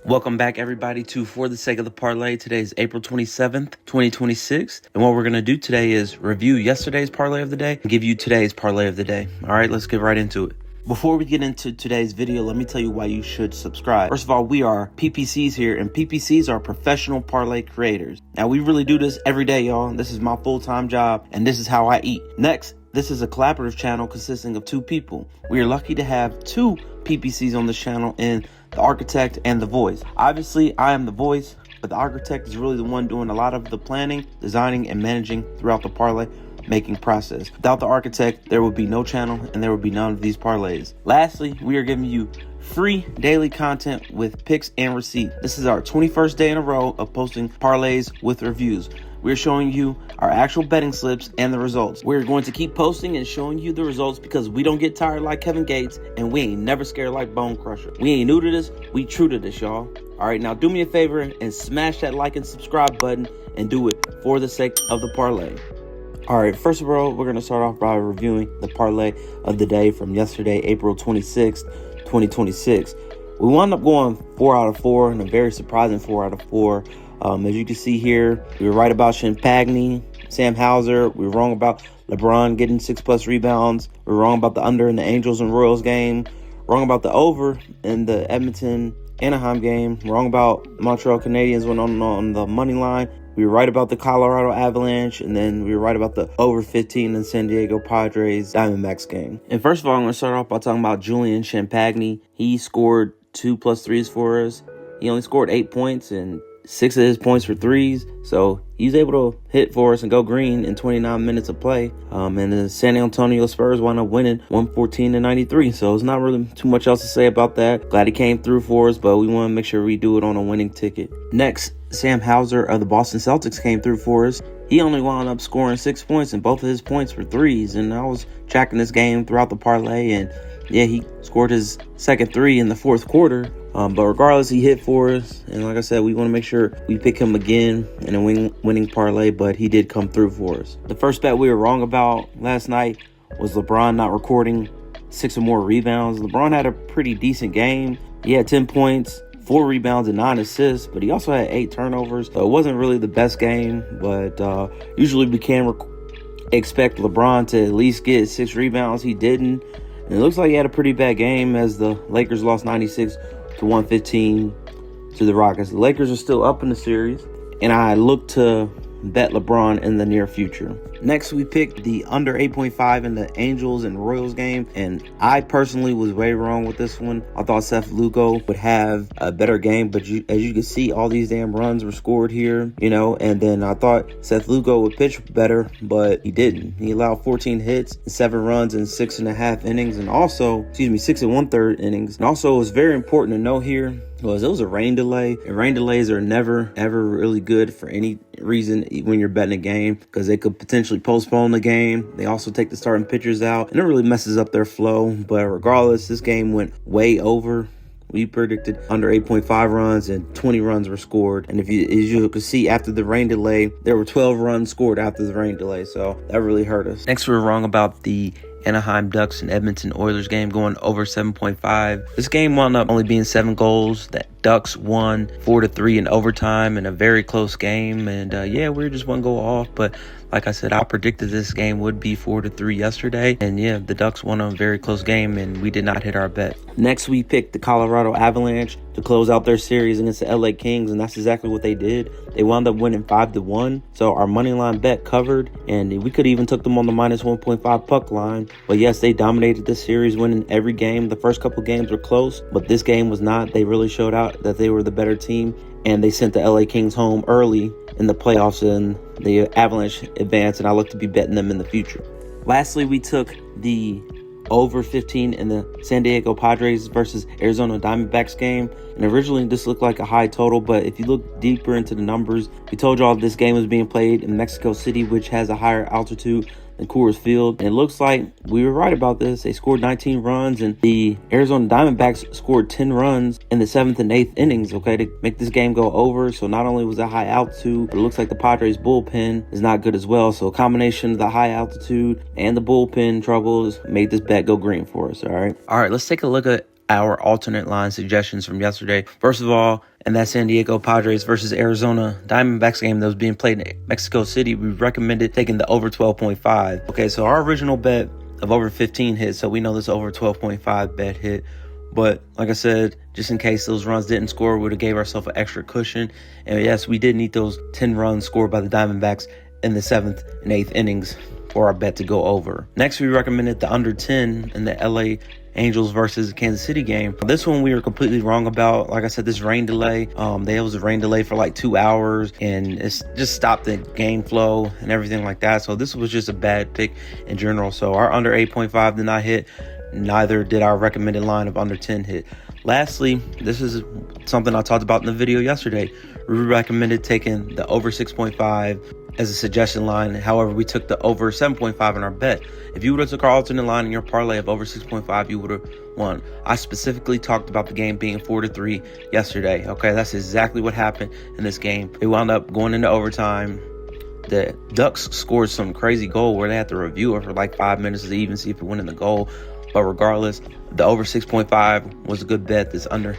Welcome back, everybody, to For the Sake of the Parlay. Today is April 27th, 2026. And what we're going to do today is review yesterday's parlay of the day and give you today's parlay of the day. All right, let's get right into it. Before we get into today's video, let me tell you why you should subscribe. First of all, we are PPCs here, and PPCs are professional parlay creators. Now, we really do this every day, y'all. This is my full-time job, and this is how I eat. Next, this is a collaborative channel consisting of two people. We are lucky to have two PPCs on this channel, and the architect and the voice. Obviously, I am the voice, but the architect is really the one doing a lot of the planning, designing, and managing throughout the parlay making process. Without the architect, there would be no channel and there would be none of these parlays. Lastly, we are giving you free daily content with picks and receipts. This is our 21st day in a row of posting parlays with reviews. We're showing you our actual betting slips and the results. We're going to keep posting and showing you the results because we don't get tired like Kevin Gates, and we ain't never scared like Bone Crusher. We ain't new to this, we true to this, y'all. All right, now do me a favor and smash that like and subscribe button and do it for the sake of the parlay. All right, first of all, we're going to start off by reviewing the parlay of the day from yesterday, April 26th, 2026. We wound up going 4 out of 4 and a very surprising 4 out of 4. As you can see here, we were right about Champagne, Sam Hauser. We were wrong about LeBron getting 6+ rebounds. We were wrong about the under in the Angels and Royals game. Wrong about the over in the Edmonton-Anaheim game. Wrong about Montreal Canadiens went on the money line. We were right about the Colorado Avalanche, and then we were right about the over 15 in San Diego Padres Diamondbacks game. And first of all, I'm going to start off by talking about Julian Champagne. He scored 2+ threes for us. He only scored 8 points, and 6 of his points were threes, so he's able to hit for us and go green in 29 minutes of play. And the San Antonio Spurs wound up winning 114-93, so it's not really too much else to say about that. Glad he came through for us, but we want to make sure we do it on a winning ticket. Next, Sam Hauser of the Boston Celtics came through for us. He only wound up scoring 6 points, and both of his points were threes, and I was tracking this game throughout the parlay, and yeah, he scored his second three in the fourth quarter. But regardless, he hit for us. And like I said, we want to make sure we pick him again in a winning parlay, but he did come through for us. The first bet we were wrong about last night was LeBron not recording 6 or more rebounds. LeBron had a pretty decent game. He had 10 points, 4 rebounds, and 9 assists, but he also had 8 turnovers. So it wasn't really the best game, but usually we can expect LeBron to at least get 6 rebounds. He didn't. And it looks like he had a pretty bad game as the Lakers lost 96-115 to the Rockets. The Lakers are still up in the series, and I look to bet LeBron in the near future. Next, we picked the under 8.5 in the Angels and Royals game, and I personally was way wrong with this one. I thought Seth Lugo would have a better game, but as you can see, all these damn runs were scored here, and then I thought Seth Lugo would pitch better, but he didn't. He allowed 14 hits and 7 runs in 6.5 innings, and also, 6 1/3 innings. And also, it was very important to know here was it was a rain delay, and rain delays are never ever really good for any reason when you're betting a game, because they could potentially postpone the game. They also take the starting pitchers out, and it really messes up their flow. But regardless, this game went way over. We predicted under 8.5 runs, and 20 runs were scored. And as you can see, after the rain delay, there were 12 runs scored after the rain delay, so that really hurt us. Next, we were wrong about the Anaheim Ducks and Edmonton Oilers game going over 7.5. This game wound up only being 7 goals. The Ducks won 4-3 in overtime in a very close game. And we were just 1 goal off. But like I said, I predicted this game would be 4-3 yesterday. And yeah, the Ducks won a very close game, and we did not hit our bet. Next, we picked the Colorado Avalanche to close out their series against the LA Kings, and that's exactly what they did. They wound up winning 5-1. So our money line bet covered, and we could even took them on the minus 1.5 puck line. But yes, they dominated this series, winning every game. The first couple games were close, but this game was not. They really showed out that they were the better team, and they sent the LA Kings home early in the playoffs, and the Avalanche advanced, and I look to be betting them in the future. Lastly, we took the over 15 in the San Diego Padres versus Arizona Diamondbacks game. And originally this looked like a high total, but if you look deeper into the numbers, we told y'all this game was being played in Mexico City, which has a higher altitude than Coors Field. And it looks like we were right about this. They scored 19 runs, and the Arizona Diamondbacks scored 10 runs in the 7th and 8th innings, okay, to make this game go over. So not only was it high altitude, but it looks like the Padres bullpen is not good as well. So a combination of the high altitude and the bullpen troubles made this bet go green for us, all right? All right, let's take a look at our alternate line suggestions from yesterday. First of all, and that San Diego Padres versus Arizona Diamondbacks game that was being played in Mexico City, we recommended taking the over 12.5. Okay, so our original bet of over 15 hit, so we know this over 12.5 bet hit. But like I said, just in case those runs didn't score, we would have gave ourselves an extra cushion. And yes, we did need those 10 runs scored by the Diamondbacks in the 7th and 8th innings for our bet to go over. Next, we recommended the under 10 in the LA Angels versus Kansas City game. This one we were completely wrong about. Like I said, this rain delay, there was a rain delay for like 2 hours, and it's just stopped the game flow and everything like that. So this was just a bad pick in general. So our under 8.5 did not hit. Neither did our recommended line of under 10 hit. Lastly, this is something I talked about in the video yesterday. We recommended taking the over 6.5 as a suggestion line. However, we took the over 7.5 in our bet. If you would have took our alternate line in your parlay of over 6.5, you would have won. I specifically talked about the game being 4-3 yesterday. Okay, that's exactly what happened in this game. It wound up going into overtime. The Ducks scored some crazy goal where they had to review it for like 5 minutes to even see if it went in the goal. But regardless, the over 6.5 was a good bet. This over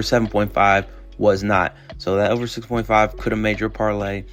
7.5 was not. So that over 6.5 could have made your parlay.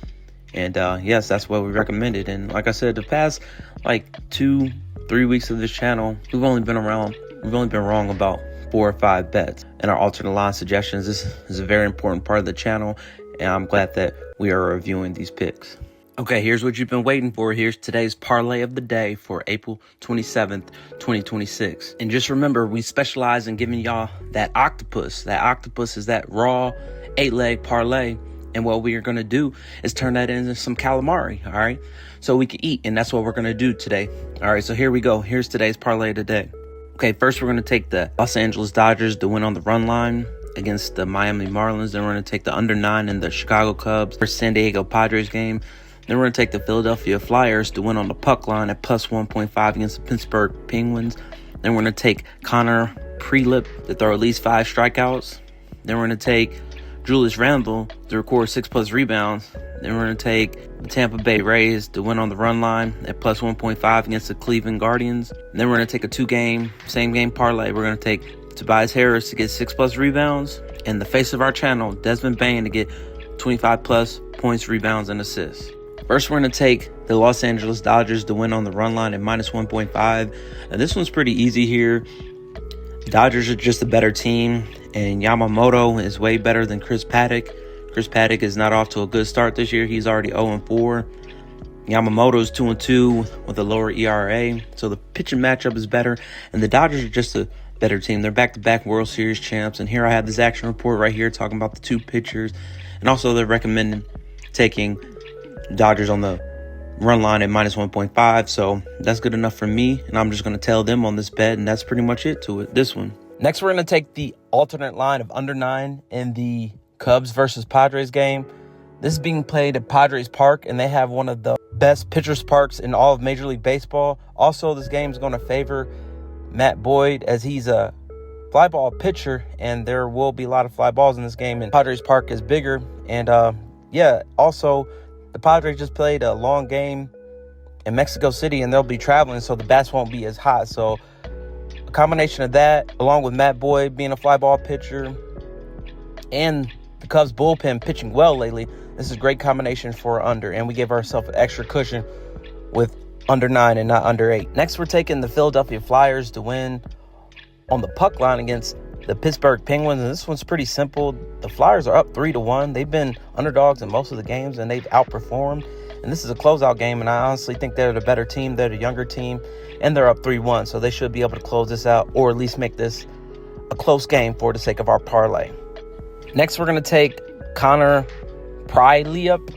And yes, that's what we recommended. And like I said, the past like 2-3 weeks of this channel, we've only been wrong about 4 or 5 bets. And our alternate line suggestions, this is a very important part of the channel. And I'm glad that we are reviewing these picks. Okay, here's what you've been waiting for. Here's today's parlay of the day for April 27th, 2026. And just remember, we specialize in giving y'all that octopus. That octopus is that raw 8-leg parlay. And what we are going to do is turn that into some calamari, all right? So we can eat, and that's what we're going to do today. All right, so here we go. Here's today's parlay of the day. Okay, first we're going to take the Los Angeles Dodgers to win on the run line against the Miami Marlins. Then we're going to take the under 9 in the Chicago Cubs versus San Diego Padres game. Then we're going to take the Philadelphia Flyers to win on the puck line at plus 1.5 against the Pittsburgh Penguins. Then we're going to take Connor Prelip to throw at least 5 strikeouts. Then we're going to take Julius Randle to record 6+ rebounds. Then we're going to take the Tampa Bay Rays to win on the run line at plus 1.5 against the Cleveland Guardians. And then we're going to take a same game parlay. We're going to take Tobias Harris to get 6+ rebounds, and the face of our channel, Desmond Bain, to get 25+ points, rebounds, and assists. First, we're going to take the Los Angeles Dodgers to win on the run line at minus 1.5. And this one's pretty easy here. Dodgers are just a better team, and Yamamoto is way better than Chris Paddock. Chris Paddock is not off to a good start this year. He's already 0-4. Yamamoto is 2-2 with a lower ERA. So the pitching matchup is better, and the Dodgers are just a better team. They're back-to-back World Series champs. And here I have this action report right here talking about the 2 pitchers. And also they're recommending taking Dodgers on the run line at minus 1.5. So that's good enough for me. And I'm just going to tell them on this bet. And that's pretty much it to it. This one. Next, we're going to take the alternate line of under 9 in the Cubs versus Padres game. This is being played at Padres Park, and they have one of the best pitchers parks in all of Major League Baseball. Also, this game is going to favor Matt Boyd as he's a fly ball pitcher, and there will be a lot of fly balls in this game, and Padres Park is bigger. And also the Padres just played a long game in Mexico City, and they'll be traveling, so the bats won't be as hot. So a combination of that, along with Matt Boyd being a fly ball pitcher and the Cubs bullpen pitching well lately, this is a great combination for under, and we give ourselves an extra cushion with under 9 and not under 8. Next, we're taking the Philadelphia Flyers to win on the puck line against the Pittsburgh Penguins, and this one's pretty simple. The Flyers are up 3-1. They've been underdogs in most of the games, and they've outperformed. And this is a closeout game, and I honestly think they're the better team. They're the younger team, and they're up 3-1, so they should be able to close this out or at least make this a close game for the sake of our parlay. Next, we're going to take Connor Prelip,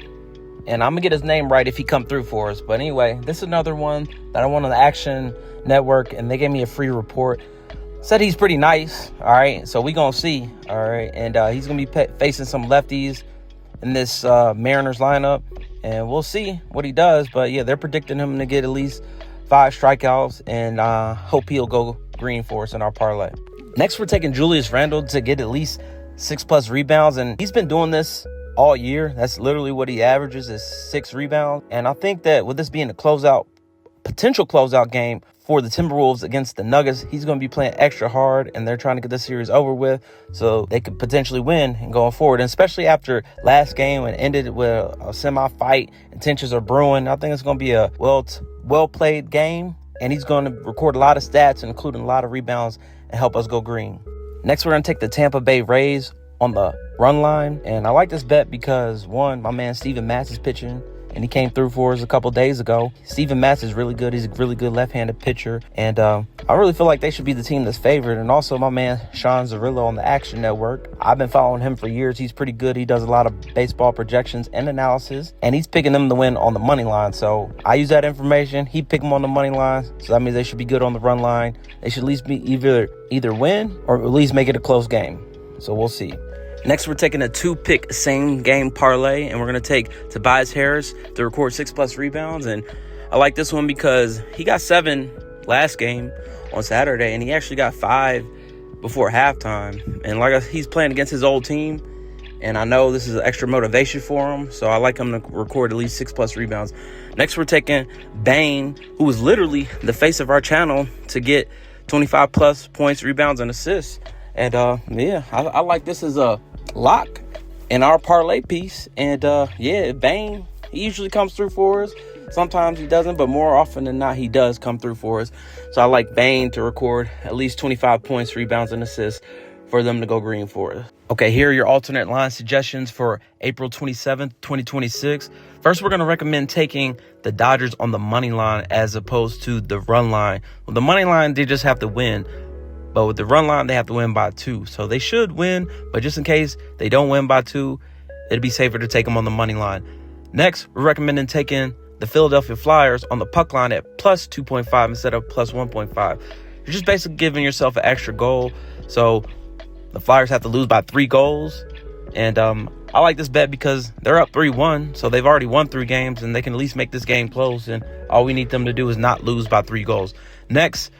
and I'm going to get his name right if he come through for us. But anyway, this is another one that I won on the Action Network, and they gave me a free report. Said he's pretty nice, all right? So we going to see, all right? And he's going to be facing some lefties in this Mariners lineup, and we'll see what he does. But, yeah, they're predicting him to get at least 5 strikeouts, and hope he'll go green for us in our parlay. Next, we're taking Julius Randle to get at least 6+ rebounds, and he's been doing this all year. That's literally what he averages, is 6 rebounds. And I think that with this being a potential closeout game for the Timberwolves against the Nuggets. He's going to be playing extra hard, and they're trying to get this series over with so they could potentially win and going forward. And especially after last game and ended with a semi-fight and tensions are brewing, I think it's going to be a well-played game, and he's going to record a lot of stats, including a lot of rebounds, and help us go green. Next, we're going to take the Tampa Bay Rays on the run line, and I like this bet because, one, my man Steven Matz is pitching, and he came through for us a couple days ago. Steven Matz is really good. He's a really good left-handed pitcher. And I really feel like they should be the team that's favored. And also my man Sean Zerillo on the Action Network. I've been following him for years. He's pretty good. He does a lot of baseball projections and analysis. And he's picking them to win on the money line. So I use that information. He picked them on the money line. So that means they should be good on the run line. They should at least be either win or at least make it a close game. So we'll see. Next, we're taking a 2-pick same-game parlay, and we're going to take Tobias Harris to record 6+ rebounds. And I like this one because he got 7 last game on Saturday, and he actually got 5 before halftime. And he's playing against his old team, and I know this is extra motivation for him, so I like him to record at least 6+ rebounds. Next, we're taking Bane, who was literally the face of our channel, to get 25+ points, rebounds, and assists. And I like this as a lock in our parlay piece. And Bane, he usually comes through for us. Sometimes he doesn't, but more often than not, he does come through for us. So I like Bane to record at least 25 points, rebounds, and assists for them to go green for us. Okay, here are your alternate line suggestions for April 27th, 2026. First, we're going to recommend taking the Dodgers on the money line as opposed to the run line. Well, the money line, they just have to win. But with the run line, they have to win by 2. So they should win, but just in case they don't win by 2, it'd be safer to take them on the money line. Next, we're recommending taking the Philadelphia Flyers on the puck line at plus 2.5 instead of plus 1.5. You're just basically giving yourself an extra goal. So the Flyers have to lose by 3 goals. And I like this bet because they're up 3-1. So they've already won 3 games, and they can at least make this game close. And all we need them to do is not lose by 3 goals. Next,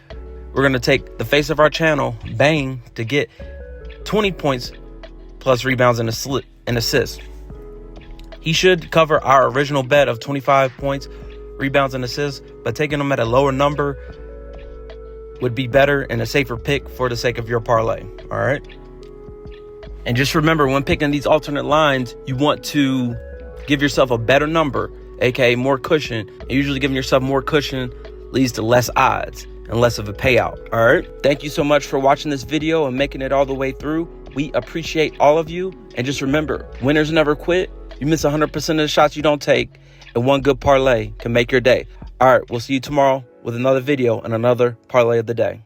we're going to take the face of our channel, Bang, to get 20 points plus rebounds and assists. He should cover our original bet of 25 points, rebounds, and assists, but taking them at a lower number would be better and a safer pick for the sake of your parlay. All right. And just remember, when picking these alternate lines, you want to give yourself a better number, aka more cushion. And usually giving yourself more cushion leads to less odds and less of a payout. All right. Thank you so much for watching this video and making it all the way through. We appreciate all of you. And just remember, winners never quit. You miss 100% of the shots you don't take, and one good parlay can make your day. All right. We'll see you tomorrow with another video and another parlay of the day.